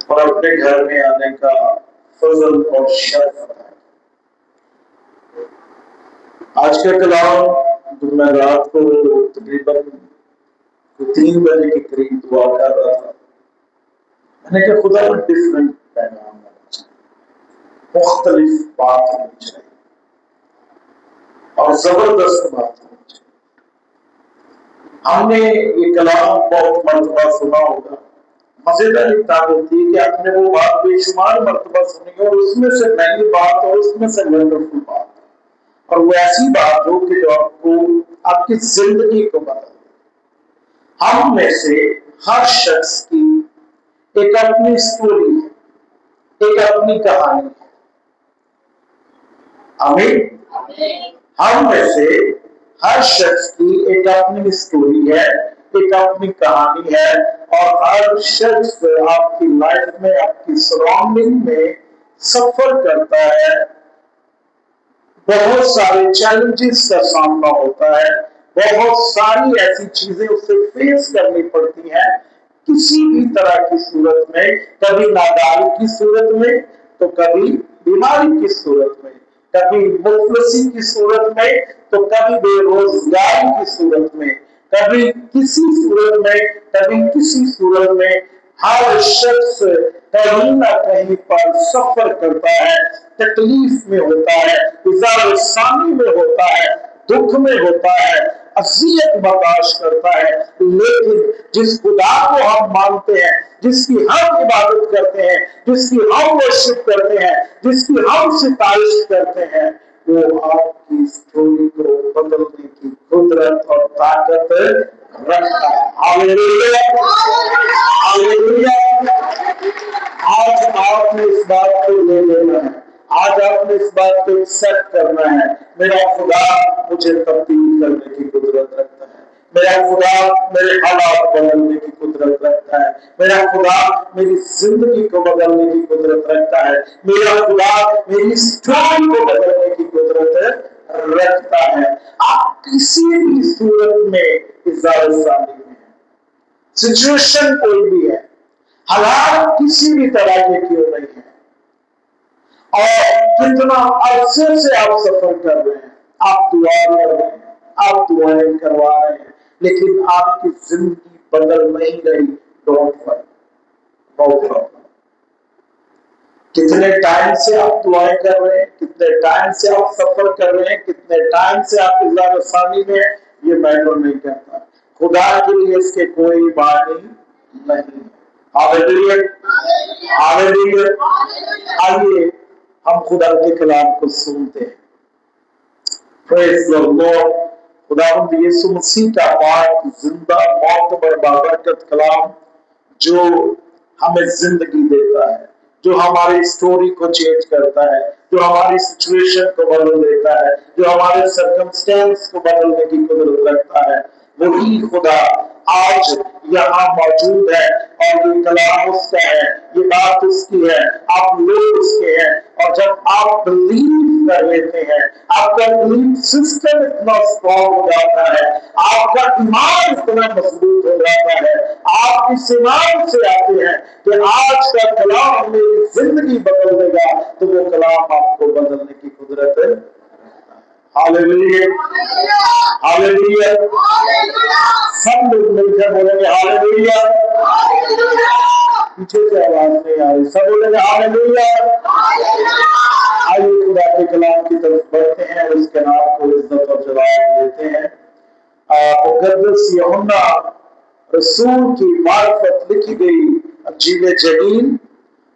اور اپنے گھر میں آنے کا فضل اور شرف عطا کیا۔ آج کا کلام جو میں رات کو تقریباً 3 بجے کے قریب دعا کر رہا تھا، میں نے کہا خدا ڈفرینٹ پیغام ہونا چاہیے، مختلف بات ہونی چاہیے اور زبردست بات ہونی چاہیے۔ ہم نے یہ کلام بہت مرتبہ سنا ہوگا، مزیدار ایک بات ہوتی ہے کہ آپ نے وہ بات بے شمار مرتبہ سنی اور اس میں سے نئی بات اور اس میں سے ونڈرفل بات اور وہ ایسی بات ہو کہ جو آپ کو آپ کی زندگی کو بدل دے۔ ہم میں سے ہر شخص کی ایک اپنی سٹوری ہے، ایک اپنی کہانی ہے۔ آمین۔ ہم میں سے ہر شخص کی ایک اپنی سٹوری ہے، ایک اپنی کہانی ہے، اور ہر شخص آپ کی لائف میں آپ کی سراؤنڈنگ میں سفر کرتا ہے، بہت سارے چیلنجز کا سامنا ہوتا ہے، بہت ساری ایسی چیزیں اسے فیس کرنی پڑتی ہیں کسی بھی طرح کی صورت میں، کبھی ناداری کی صورت میں تو کبھی بیماری کی صورت میں، کبھی مفلسی کی صورت میں تو کبھی بے روزگاری کی صورت میں، کبھی کسی صورت میں کبھی کسی صورت میں ہر شخص کہیں نہ کہیں پر سفر کرتا ہے، تکلیف میں ہوتا ہے، اظہار ثانی میں ہوتا ہے، دکھ میں ہوتا ہے، اذیت برداشت کرتا ہے، لیکن جس خدا کو ہم مانتے ہیں، جس کی ہم عبادت کرتے ہیں، جس کی ہم ورشپ کرتے ہیں، جس کی ہم ستائش کرتے ہیں، وہ آپ کی اسٹوری کو بدلنے کی قدرت اور طاقت رکھتا ہے۔ ہاللیلویا، ہاللیلویا۔ آج آپ نے اس بات کو لے لینا ہے، آج آپ نے اس بات کو ایکسپٹ کرنا ہے، میرا خدا مجھے تبدیل کرنے کی قدرت رکھتا ہے، میرا خدا میرے حالات بدلنے کی قدرت رکھتا ہے، میرا خدا میری زندگی کو بدلنے کی قدرت رکھتا ہے، میرا خدا میری اسٹوری کو بدلنے کی قدرت رکھتا ہے۔ آپ کسی بھی صورت میں اظہار ثانی میں ہیں، سچویشن کوئی بھی ہے، حالات کسی بھی طرح کے کیوں نہیں ہے، اور کتنا عرصے سے آپ سفر کر رہے ہیں، آپ دعا کر رہے ہیں، آپ دعائیں کروا رہے ہیں، لیکن آپ کی زندگی بدل نہیں گئی، ڈونٹ ورری، ڈونٹ ورری۔ کتنے ٹائم سے آپ دعائیں کر رہے ہیں، کتنے ٹائم سے آپ سفر کر رہے ہیں، کتنے ٹائم سے آپ اظہار ثانی میں ہیں، یہ میٹر نہیں کرتا، خدا کے لیے اس کے کوئی معنی نہیں۔ ہاللیلویا، ہاللیلویا۔ آئیے ہم خدا کے کلام کو سنتے ہیں۔ پریز دی لارڈ۔ خداوند یسوع مسیح کا پاک زندہ معتبر بابرکت کلام جو ہمیں زندگی دیتا ہے، جو ہماری اسٹوری کو چینج کرتا ہے، جو ہماری سچویشن کو بدل دیتا ہے، جو ہمارے سرکمسٹینس کو بدلنے کی قدرت رکھتا ہے، وہی خدا آج یہاں موجود ہے، اور یہ کلام اس کا ہے، یہ بات اس کی ہے، آپ لوگ اس کے ہیں، اور جب آپ بلیو کر لیتے ہیں، آپ کا بلیف سسٹم اتنا اسٹرانگ ہو جاتا ہے، آپ کا ایمان اتنا مضبوط ہو جاتا ہے، آپ اس ایمان سے آتے ہیں کہ آج کا کلام میری زندگی بدل دے گا، تو وہ کلام آپ کو بدلنے کی قدرت ہے۔ ہاللیلویا، ہاللیلویا۔ سب لوگ مل کر بولیں گے ہاللیلویا۔ پیچھے سے آواز نہیں آ رہی، سب بولیں گے ہاللیلویا۔ آئیے خدا کے کلام کی طرف بڑھتے ہیں اور اس کے نام کو عزت اور جلال دیتے ہیں۔ مقدس یوحنا رسول کی معرفت لکھی گئی انجیل جلیل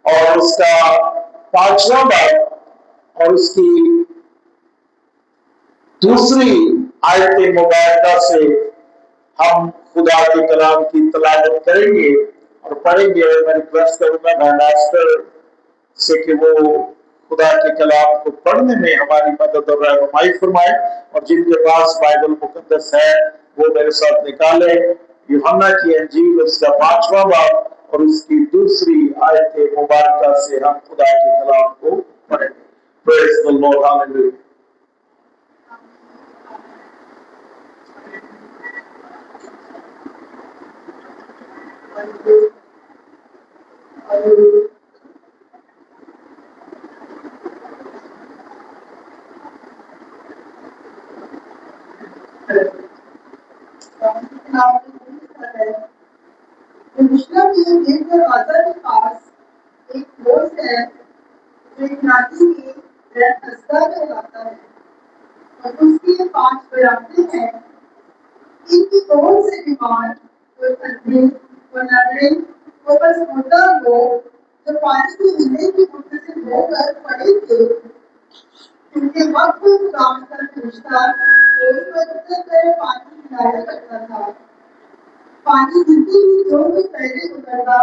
اور اس کا 5واں باب اور اس کی دوسری آیت مبارکہ سے ہم خدا کے کلام کی تلاوت کریں گے اور پڑھیں گے۔ میں ریکویسٹ کروں گا ماسٹر سے کہ وہ خدا کے کلام کو پڑھنے میں ہماری مدد اور رہنمائی فرمائے، اور جن کے پاس بائبل مقدس ہے وہ میرے ساتھ نکالے یوحنا کی انجیل اس کا 5واں باب اور اس کی دوسری آیت مبارکہ سے ہم خدا کے کلام کو پڑھیں گے۔ Praise the Lord, hallelujah۔ یروشلم کے ایک دروازہ کے پاس ایک دوست ہے جو ایک نادی میں رہتا ہے اور اس کے 5 برادری ہیں. ان کی بہت سے بیمار، کوئی اندھے، کوئی لنگڑے، کوئی بس مردہ لوگ جو پانی کے ملنے کی منتظر ہو کر پڑے تھے. کیونکہ وقت خداوند کا فرشتہ کوئی بدل کر پانی پلایا کرتا تھا. پانی گرتے ہی جو کچھ پہلے اترتا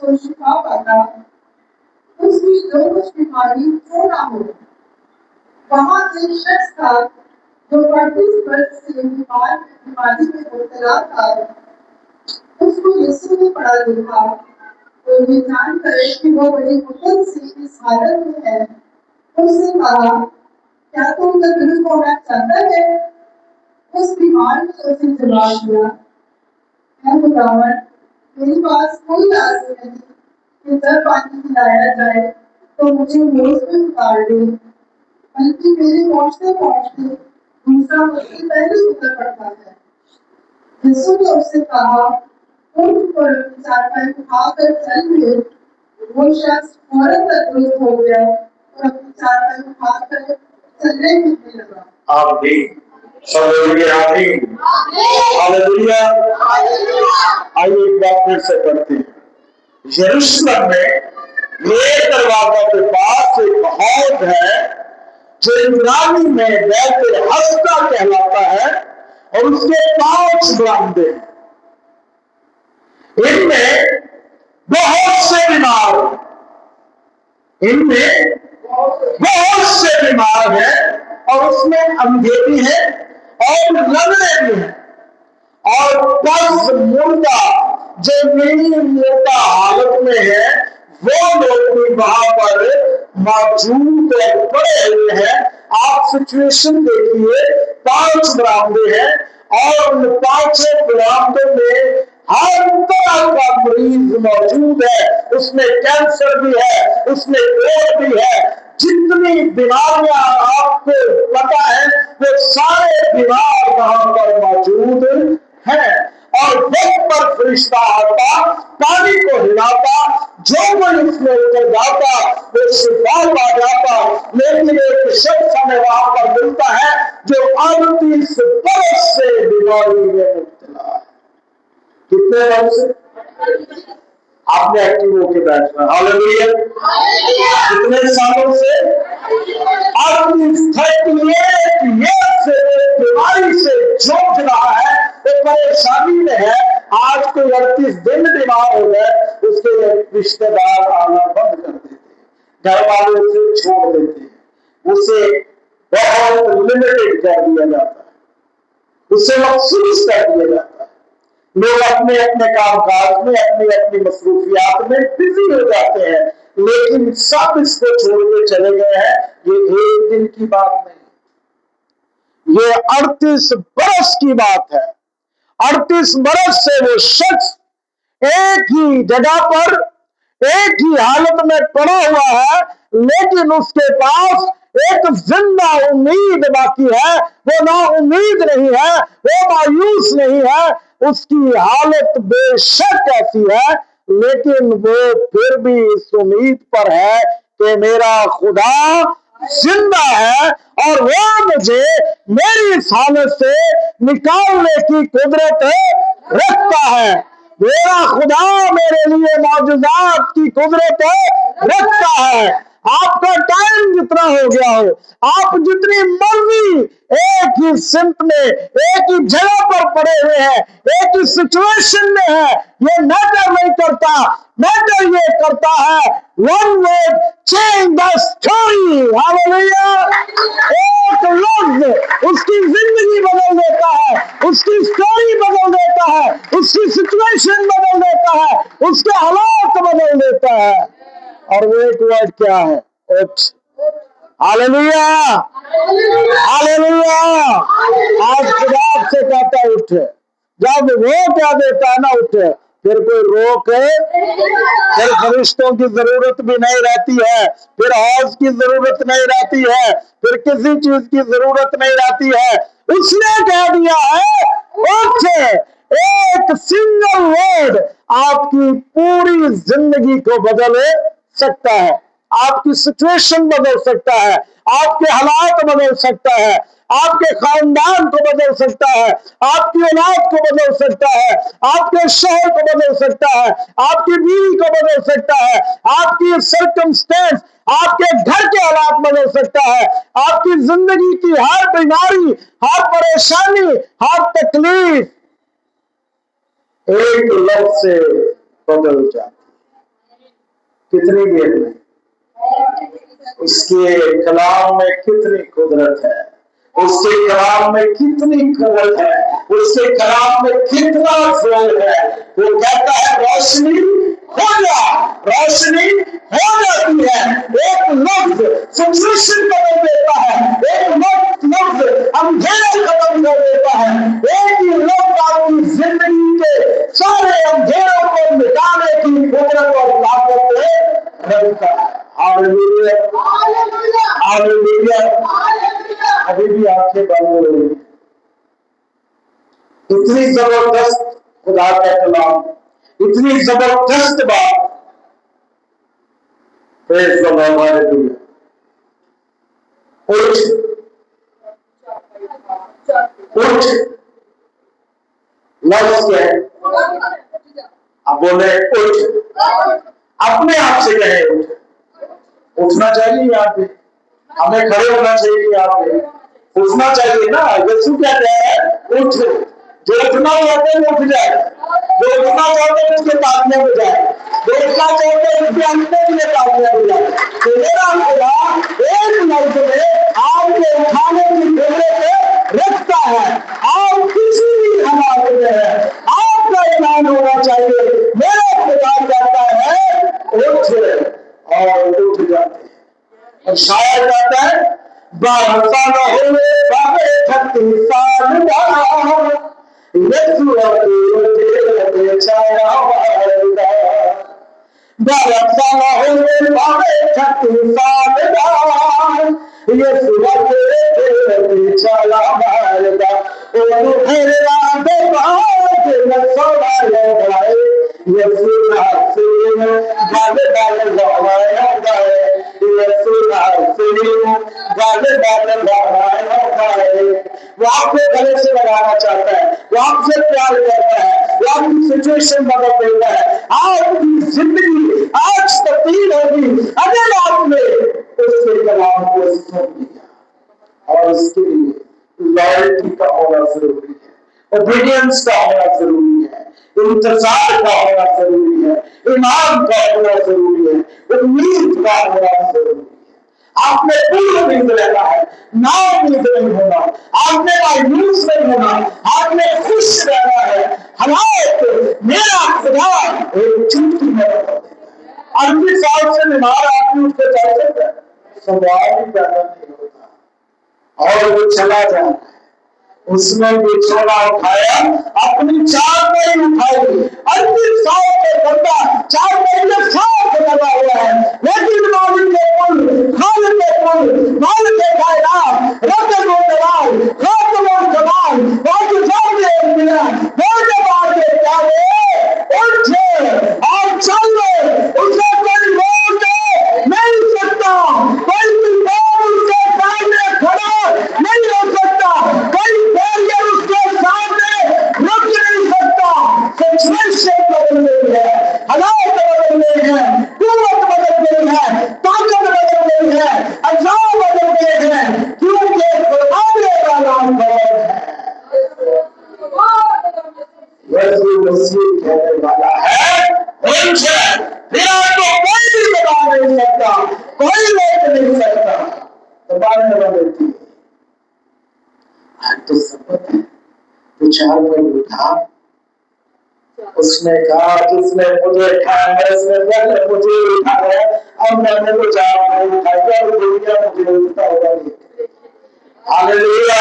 سو شفا پاتا، اس کی جو کچھ بیماری کیوں نہ ہو. وہاں ایک شخص تھا جو 35 برس سے بیماری میں مبتلا تھا. اس کو یسوع نے پڑھا دیکھا اور یہ جان کر کہ وہ بڑی مدت سے اس حالت میں ہے، اس سے کہا، کیا تم تندرست ہونا چاہتا ہے؟ اس بیمار نے اسے جواب دیا، اے خداوند، میرے پاس کوئی آدمی نہیں کہ جب پانی پلایا جائے تو مجھے میز پہ اتار دے، بلکہ میرے پہنچتے پہنچتے دوسرا مجھ سے پہلے اتر پڑتا ہے. یسوع نے اس سے کہا، اٹھ اور اپنی چارپائی اٹھا کر چل پھر. وہ شخص فوراً تندرست ہو گیا اور اپنی چارپائی اٹھا کر چلنے پھرنے لگا. آمین. آمین. ہاللویا. آئیے ایک بار پھر سے پڑھتے ہیں. یروشلم میں ایک دروازہ کے پاس ایک حوض ہے جو یونانی میں بیت الحسدہ کہلاتا ہے اور اس کے 5 برآمدے ہیں. ان میں بہت سے بیمار ہیں اور اس میں اندھے بھی ہیں اور لنگڑے بھی ہیں اور پس مردہ جو میری موٹا حالت میں ہے وہ لوگ بھی وہاں پر موجود اور پڑے ہوئے ہیں. آپ سچویشن دیکھیے، 5 برآمدے ہیں اور ان 5 برآمدوں میں ہر طرح کا مریض موجود ہے. اس میں کینسر بھی ہے، اس میں کوڑ بھی ہے، جتنی بیماریاں آپ کو پتا ہے وہ سارے بیمار وہاں پر موجود ہیں. اور وقت پر فرشتہ آتا، پانی کو ہلاتا، جو کوئی اس میں اتر جاتا وہ شفا پا جاتا. لیکن ایک شخص ہمیں وہاں پر ملتا ہے جو 38 برس سے بیماری میں مبتلا ہے. کتنے برس؟ آپ نے ایکٹیو ہو کے بیٹھنا. ہاللویا. کتنے سالوں سے؟ 38 سے بیماری سے جوجھ رہا ہے، وہ پریشانی میں ہے. آج کوئی 38 دن بیمار ہو گئے، اس کے رشتے دار آنا بند کر دیتے، گھر والے اسے چھوڑ دیتے، اسے بہت لمیٹڈ کر دیا جاتا ہے، اسے مخصوص کر دیا جاتا ہے. لوگ اپنے اپنے کام کاج میں اپنی مصروفیات میں بزی ہو جاتے ہیں، لیکن سب اس کو چھوڑ کے چلے گئے ہیں. یہ ایک دن کی بات نہیں، یہ 38 برس کی بات ہے. 38 برس سے وہ شخص ایک ہی جگہ پر ایک ہی حالت میں پڑا ہوا ہے، لیکن اس کے پاس ایک زندہ امید باقی ہے. وہ نا امید نہیں ہے، وہ مایوس نہیں ہے. اس کی حالت بے شک ایسی ہے، لیکن وہ پھر بھی اس امید پر ہے کہ میرا خدا زندہ ہے اور وہ مجھے میری اس حالت سے نکالنے کی قدرت رکھتا ہے. میرا خدا میرے لیے معجزات کی قدرت رکھتا ہے. آپ کا ٹائم جتنا ہو گیا ہو، آپ جتنی مرضی ایک ہی سمت میں ایک ہی جگہ پر پڑے ہوئے ہیں، ایک ہی سچویشن میں ہے، یہ میٹر نہیں کرتا. میٹر یہ کرتا ہے one word change the story. Hallelujah. ایک لفظ اس کی زندگی بدل دیتا ہے، اس کی سٹوری بدل دیتا ہے، اس کی سچویشن بدل دیتا ہے، اس کے حالات بدل دیتا ہے. اور وہ ایک ورڈ کیا ہے؟ اٹھ. ہاللویا. ہاللویا. آج خدا آپ سے کہتا ہے اٹھ. جب وہ کہہ دیتا ہے نا اٹھ، फिर कोई रोक, फिर फरिश्तों की जरूरत भी नहीं रहती है, फिर हौज की जरूरत नहीं रहती है, फिर किसी चीज की जरूरत नहीं रहती है। उसने कह दिया है उठ। एक सिंगल वर्ड आपकी पूरी जिंदगी को बदल सकता है, आपकी सिचुएशन बदल सकता है, आपके हालात बदल सकता है, आपके खानदान को बदल सकता है, आपकी औलाद को बदल सकता है, आपके शहर को बदल सकता है, आपकी बीवी को बदल सकता है, आपकी सर्कमस्टेंस, आपके घर के हालात बदल सकता है, आपकी जिंदगी की हर बीमारी, हर परेशानी, हर तकलीफ एक लफ्ज से बदल जाती। कितनी देर में? उसके कलाम में कितनी कुदरत है, उसके कलाम में कितनी कुवत है, उसके कलाम में कितना जोर है। वो कहता है रोशनी हो जा, रोशनी हो जाती है। एक लफ्ज सिचुएशन बदल देता है, एक लफ्ज अंधेरा खत्म कर देता है, एक ही लफ्ज आपकी जिंदगी के सारे अंधेरों को मिटाने की कुदरत और ताकत रखता है। Hallelujah, hallelujah. अभी भी आंखें बंद हो रही, इतनी जबरदस्त खुदा का कलाम, इतनी जबरदस्त बात। Praise the Lord, hallelujah. उठ, उठ, लफ्ज क्या है? आप बोले उठ, अपने आप से कहे उठ। उठना चाहिए यहाँ पे, हमें खड़े होना चाहिए यहाँ पे, उठना चाहिए ना। यीशु क्या कह रहा है? उठ। जो उठना चाहते हैं वो उठ जाए, जो उठना चाहते हैं उसके तालियां बजाए, जो उठना चाहते हैं उसके अंत के लिए तालियां बजाए। तो मेरा खुदा एक लफ्ज में आपके उठाने की कुदरत रखता है। आप किसी भी हालात में है, आपका ईमान होना चाहिए। मेरा खुदा कहता है उठ, और उठ जाते हैं। और शायर कहता है 12 साल हुए बाबे 36 साल बाद यीशु अकेले छाया वाला। 12 साल हुए बाबे 36 साल बाद यीशु अकेले छाया वाला। ओ हेरा दे बात न सोना लगाए यीशु नासरी गल गल गवाया गए, यीशु नासरी गल गल गवाया गए। वो आपको गले से लगाना चाहता है, वो आपसे प्यार करता है, वो आपकी सिचुएशन बदल देता है। आपकी जिंदगी आज तब्दील होगी अगर आपने उसके कलाम को सुन लिया। और इसके लिए लॉयल्टी का होना जरूरी है, ओबीडियंस का होना जरूरी है, इंतजार का होना जरूरी है, ईमान का होना जरूरी है, उम्मीद का होना जरूरी है। आपने पूरी उम्मीद रहना है, ना उम्मीद नहीं होना, आपने मायूस नहीं होना, आपने खुश रहना है। हालात मेरा खुदा एक चुटकी में बदल देगा। 38 साल से बीमार आदमी उसको चल सकता है, सवाल ही पैदा नहीं होता, और वो चला जाता है। उसने बिछौना उठाया, अपनी चादर उठाई। 38 साल के बंदा चादर के साथ लगा हुआ है, लेकिन मालिक के कुल, खालिक के कुल, मालिक के कायनात, रब को दलाल, खात को जमाल, बाकी सामने मिला, वो जब आके कहे उठ और चल, उसे कोई रोक नहीं सकता, कोई विद्वान उसके सामने खड़ा नहीं हो सकता, कोई बैरियर उसके सामने रुक नहीं सकता। सिचुएशन बदल गई है, हालात बदल गए हैं, कुव्वत बदल गई है, ताकत बदल गई है, अजाब बदल गए हैं, क्योंकि खुदावंद का नाम बदल है। यीशु मसीह कहने वाला है उठ, फिर आपको कोई भी दबा नहीं सकता, कोई रोक नहीं सकता। दबाने वाले थी तो सबक है, विचार में उठा। उसने कहा किसने मुझे उठाया है, उसने पहले मुझे उठाया, अब मैंने तो जान नहीं उठाया और दुनिया मुझे उठता हुआ देख। हालेलुया।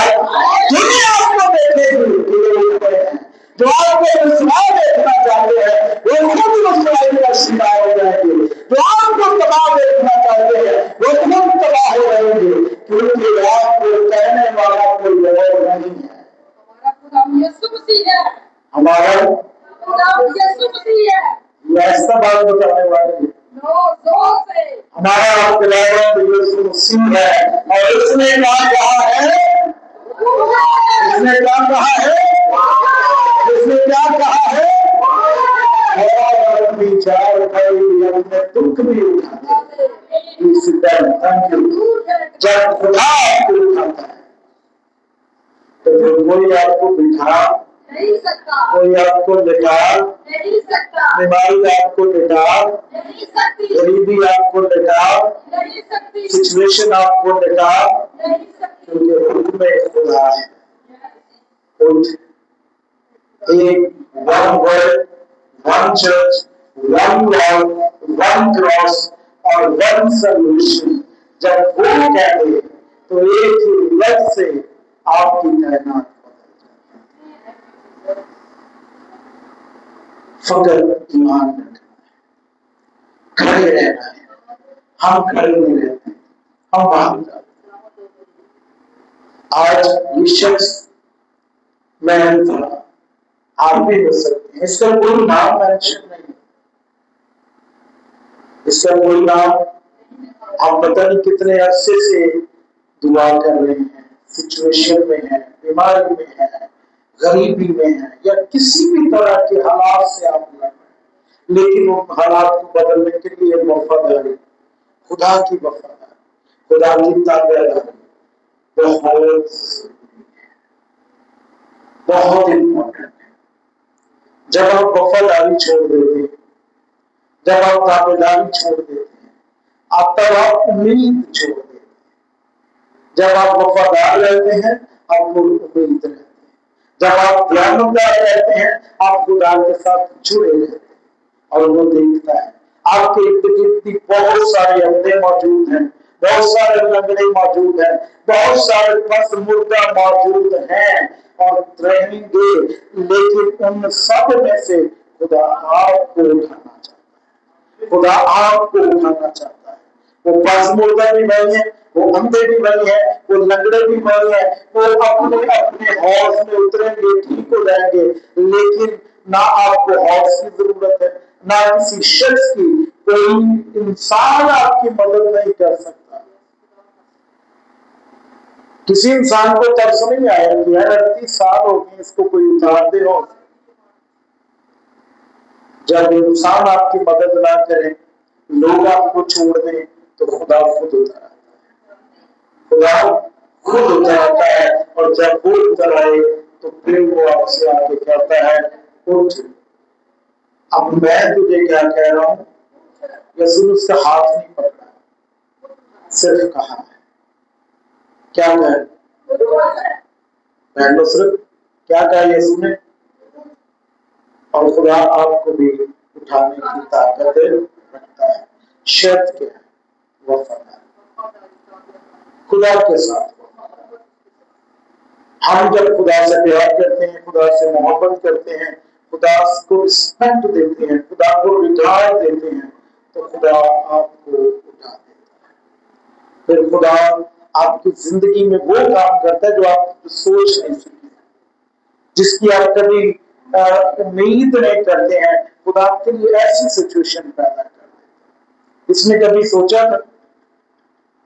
दुनिया आपको देखेगी कि ये उठ गए हैं, जो आपको रुसवा देखना चाहते हैं वो खुद रुसवाई का शिकार हो जाएंगे। जो आपको तबाह देखना चाहते हैं वो खुद तबाह हो जाएंगे, क्योंकि आपको कहने वाला कोई और नहीं है। हमारा ऐसा बात बताने वाले हमारा यीशु मसीह है। और उसने क्या कहा है, उसने क्या कहा है, उसने क्या कहा है, और अपनी चार उठाई, अपने दुख भी उठाते। जब खुदा आपको उठाता है तो फिर कोई आपको बिठा नहीं सकता, कोई आपको लिटा नहीं सकता, बीमारी आपको लिटा नहीं सकती, गरीबी आपको लिटा नहीं सकती, सिचुएशन आपको लिटा नहीं सकती, क्योंकि उसमें खुदा है। एक one word, one church, one Lord, one cross और वन सॉल्यूशन जब वो कहते तो एक ही लफ्ज से आपकी कायनात फकर ईमान रखना, खड़े रहना है। हम खड़े नहीं रहते, हम भाग जाते। आज ये शख्स मैं था, आप भी हो सकते हैं, इसका कोई नाम मेंशन नहीं, इसका कोई नाम, आप पता नहीं कितने अरसे से दुआ कर रहे हैं, सिचुएशन में है, बीमारी में है, गरीबी में है, या किसी भी तरह के हालात से आप लड़ रहे हैं, लेकिन उन हालात को बदलने के लिए वफादारी, खुदा की वफादारी, खुदा की ताबेदारी बहुत इम्पोर्टेंट है। जब आप वफादारी छोड़ देते हैं, जब आप ताबेदारी छोड़ देते हैं, तब आप उम्मीद छोड़ देते हैं। जब आप वफादार रहते हैं आप उम्मीद रहते हैं। जब आप ध्यानदार रहते हैं आप खुदा के साथ जुड़े रहते हैं, और वो देखता है। आपके इर्द गिर्द बहुत सारे अंधे मौजूद हैं, बहुत सारे लंगड़े मौजूद हैं, बहुत सारे पस मुर्दा मौजूद हैं और रहेंगे, लेकिन उन सब में से खुदा आपको उठाना चाहता है। खुदा आपको उठाना चाहता है। वो पस मुर्दा भी नहीं है, वो अंधे भी नहीं है, वो लंगड़े भी नहीं है, वो अपने अपने हौज में उतरेंगे, ठीक हो जाएंगे, लेकिन ना आपको हौज की जरूरत है, ना किसी शख्स की। कोई इंसान आपकी मदद नहीं कर सकता। किसी इंसान को तरस नहीं आया कि यार 38 साल हो गए, इसको कोई उतार दे। हो जब इंसान आपकी मदद ना करे, लोग आपको छोड़ दें, तो खुदा खुद उतर आता है। खुदा खुद उतर आता है, और जब वो उतर आए तो फिर वो आपसे आके कहता है उठ, अब मैं तुझे क्या कह रहा हूं। यीशु ने उसका हाथ नहीं पकड़ा, सिर्फ कहा है, क्या कहा पहले, सिर्फ क्या कहा यीशु ने। और खुदा आपको भी उठाने की ताकत रखता है। शर्त क्या है, वफादार, खुदा के साथ। हम जब खुदा से प्यार करते हैं, खुदा से मोहब्बत करते हैं, खुदा को रिस्पेक्ट देते हैं, खुदा को रिगार्ड देते हैं, तो खुदा आपको उठा देता है। फिर खुदा आपकी जिंदगी में वो काम करता है जो आप सोच नहीं सकते, जिसकी आप कभी उम्मीद नहीं करते हैं। खुदा आपके लिए ऐसी सिचुएशन पैदा कर देता है। इसने कभी सोचा था,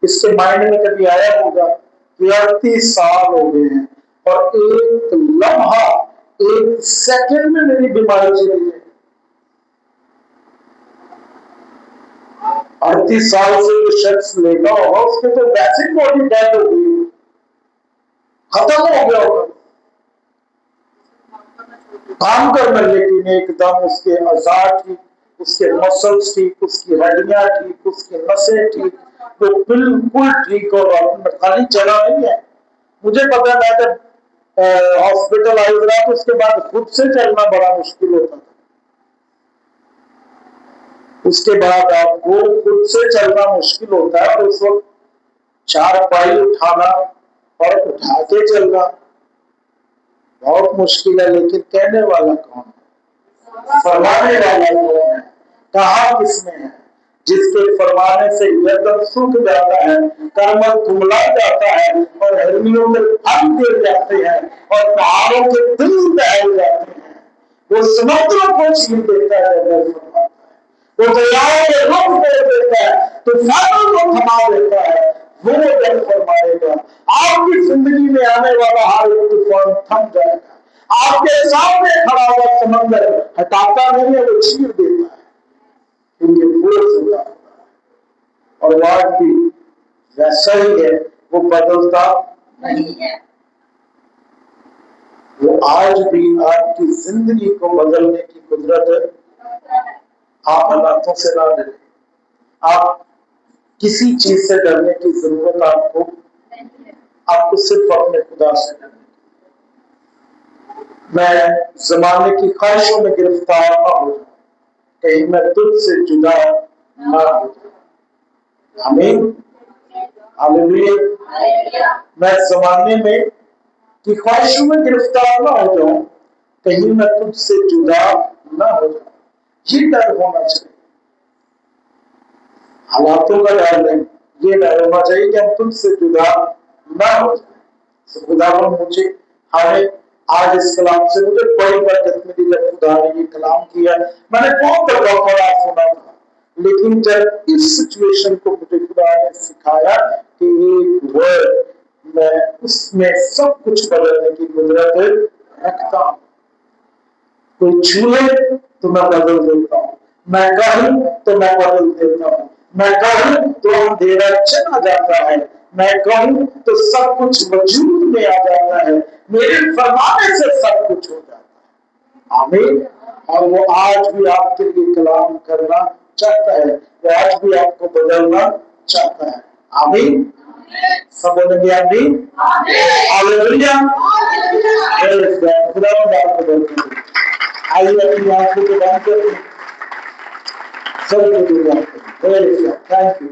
इसके माइंड में कभी आया होगा कि 38 साल हो गए हैं और एक लम्हा, एक सेकंड में मेरी बीमारी चली है। 38 साल से जो शख्स लेटा होगा उसके तो वैसे बॉडी डेड हो गई, खत्म हो गया होगा काम करना, लेकिन एकदम उसके औजार ठीक, उसके मसल्स ठीक, उसकी हड्डियां ठीक, उसकी नसें ठीक, तो बिल्कुल ठीक। और खाली चला नहीं है, मुझे पता है, मैं जब हॉस्पिटलाइज रहा तो उसके बाद खुद से चलना बड़ा मुश्किल होता था। उसके बाद आपको खुद से चलना मुश्किल होता है, और उस वक्त 4 पाई उठाना और उठा के चलना बहुत मुश्किल है, लेकिन कहने वाला कौन है? फरमाने वाला कौन है? कहा किसने है? जिसके फरमाने से गर्दन सूख जाता है, कमर कुमला जाता है और हिरनियों में फल गिर जाते हैं और पहाड़ों के दिल दहल जाते हैं। वो समुद्रों को छीन देता है, जब वो फरमाता है। वो दरियाओं के रुख दे देता है, तूफानों को थमा देता है। वो जब फरमाएगा, आपकी जिंदगी में आने वाला हर एक तूफान थम जाएगा। आपके सामने खड़ा हुआ समंदर हटाता नहीं है, वो चीर देता है, क्योंकि वो खुदा है। और वो आज भी वैसा ही है, वो बदलता नहीं है। वो आज भी आपकी जिंदगी को बदलने की कुदरत है। आप हालातों से ना डरें, आप किसी चीज से डरने की जरूरत आपको नहीं है। आपको सिर्फ अपने खुदा से डरना। मैं जमाने की ख्वाहिशों में गिरफ्तार ना हो जाऊं, कहीं मैं तुझसे जुदा ना हो जाऊं। आमीन, हालेलुया। मैं जमाने में की ख्वाहिशों में गिरफ्तार ना हो जाऊं, कहीं मैं तुझसे जुदा ना हो जाऊं। ये डर होना चाहिए, हालातों का डर नहीं, ये डर होना चाहिए कि हम तुझसे जुदा ना हो जाए। खुदा मुझे हमें आज इस कलाम से मुझे बड़ी बरकत मिली। जब खुदा ने ये कलाम किया, मैंने बहुत दफा पढ़ा सुना था, लेकिन जब इस सिचुएशन को मुझे खुदा ने सिखाया कि एक वर्ड, मैं उसमें सब कुछ बदलने की कुदरत रखता हूँ। कोई छूए तो मैं बदल देता हूँ, मैं कहूं तो मैं बदल देता हूँ, मैं कहूं तो अंधेरा चला जाता है, मैं कहूं तो सब कुछ वजूद में आ जाता है। मेरे फरमाने से सब कुछ हो जाता है। आमीन। और वो आज भी आपके लिए कलाम करना चाहता है, वो आज भी आपको बदलना चाहता है। आमीन। सब बोलेंगे आमीन, हालेलुया। खुदा आपको बरकत दे। आइए अपनी आंखों को बंद करें, सब थैंक यू।